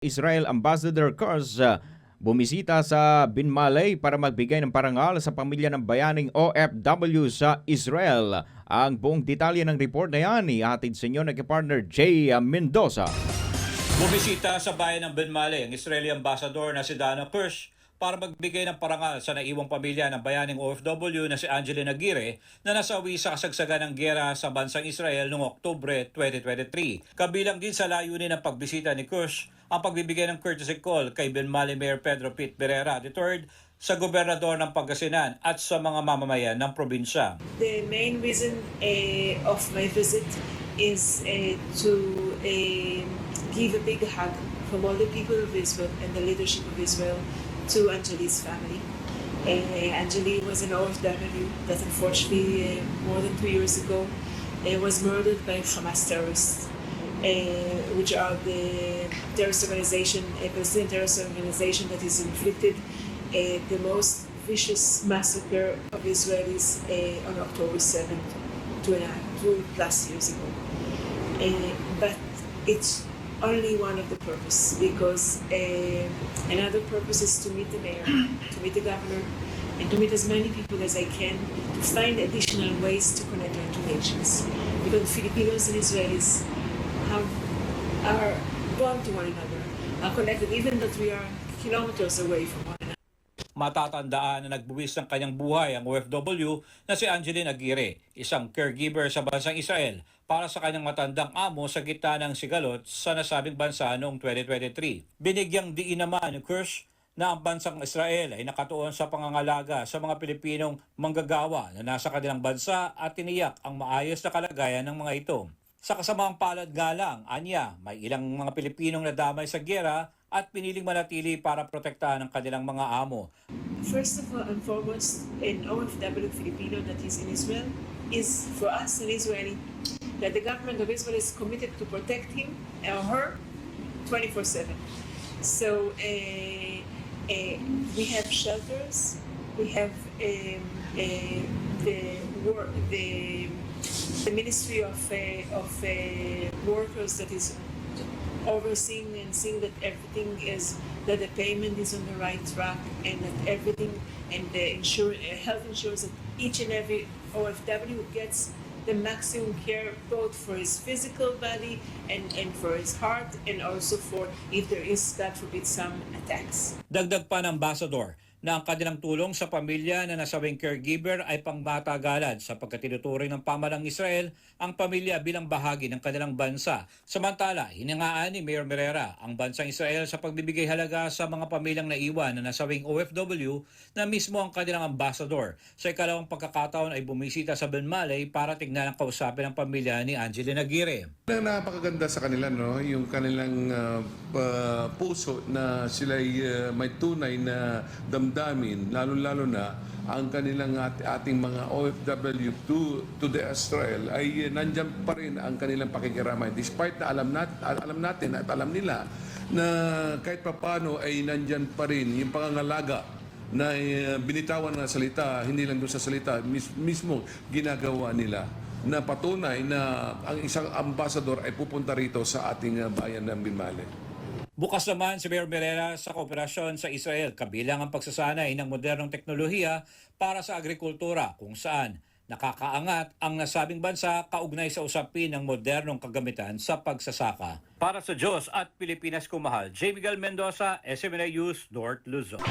Israel Ambassador Kurs bumisita sa Binmaley para magbigay ng parangal sa pamilya ng bayaning OFW sa Israel. Ang buong detalye ng report na yan ihatid sa inyo ng partner Jay Mendoza. Bumisita sa bayan ng Binmaley ang Israeli Ambassador na si Dana Kirsch para magbigay ng parangal sa naiwang pamilya ng bayaning OFW na si Angeline Aguirre na nasawi sa kasagsagan ng giyera sa bansang Israel noong Oktubre 2023. Kabilang din sa layunin ng pagbisita ni Kirsch ang pagbibigay ng courtesy call kay Binmaley Mayor Pedro Pete Berrera III sa gobernador ng Pangasinan at sa mga mamamayan ng probinsya. The main reason of my visit is to give a big hug from all the people of Israel and the leadership of Israel to Angeli's family. Angeli was an OFW that unfortunately more than 2 years ago was murdered by Hamas terrorists, which are the terrorist organization, a Palestinian terrorist organization that has inflicted the most vicious massacre of Israelis on October 7th, 2+ years ago. But it's only one of the purpose, because another purpose is to meet the mayor, to meet the governor, and to meet as many people as I can to find additional ways to connect our two nations. Because Filipinos and Israelis are bound to one another, are connected even though we are kilometers away from one another. Matatandaan na nagbuwis ng kanyang buhay ang OFW na si Angeline Aguirre, isang caregiver sa bansang Israel para sa kanyang matandang amo sa gitna ng sigalot sa nasabing bansa noong 2023. Binigyang diin naman ni Kirsch na ang bansang Israel ay nakatuon sa pangangalaga sa mga Pilipinong manggagawa na nasa kanilang bansa at tiniyak ang maayos na kalagayan ng mga ito. Sa kasamang palad nga lang, anya, may ilang mga Pilipinong nadamay sa giyera at piniling manatili para protektahan ang kanilang mga amo. First of all and foremost, an OFW Filipino that is in Israel is for us an Israeli, that the government of Israel is committed to protect him or her 24/7. So we have shelters, we have the Ministry of Workers that is overseeing and seeing that everything is, that the payment is on the right track, and that everything, and the health insurance, that each and every OFW gets the maximum care both for his physical body and for his heart, and also for if there is, God forbid, some attacks. Dagdag pa ng ambassador na ang kanilang tulong sa pamilya na nasawing caregiver ay pangmatagalan sapagkat tinuturing ng pamalang Israel ang pamilya bilang bahagi ng kanilang bansa. Samantala, hiningaan ni Mayor Berrera ang bansang Israel sa pagbibigay halaga sa mga pamilyang naiwan na nasawing OFW na mismo ang kanilang ambassador. Sa ikalawang pagkakataon ay bumisita sa Binmaley para tignan ang kausapin ng pamilya ni Angeline Aguirre. Napakaganda sa kanila, no? Yung kanilang puso na sila'y may tunay na damdamin, lalo-lalo na ang kanilang ating mga OFW to the Israel ay nandyan pa rin ang kanilang pakikiramay. Despite na alam natin at alam nila na kahit papano ay nandyan pa rin yung pangangalaga na binitawan ng salita, hindi lang doon sa salita, mismo ginagawa nila na patunay na ang isang ambassador ay pupunta rito sa ating bayan ng Binmaley. Bukas naman si Mayor Berrera sa kooperasyon sa Israel kabilang ang pagsasanay ng modernong teknolohiya para sa agrikultura kung saan nakakaangat ang nasabing bansa kaugnay sa usapin ng modernong kagamitan sa pagsasaka. Para sa Diyos at Pilipinas Kumahal, J. Miguel Mendoza, SMNA News, North Luzon.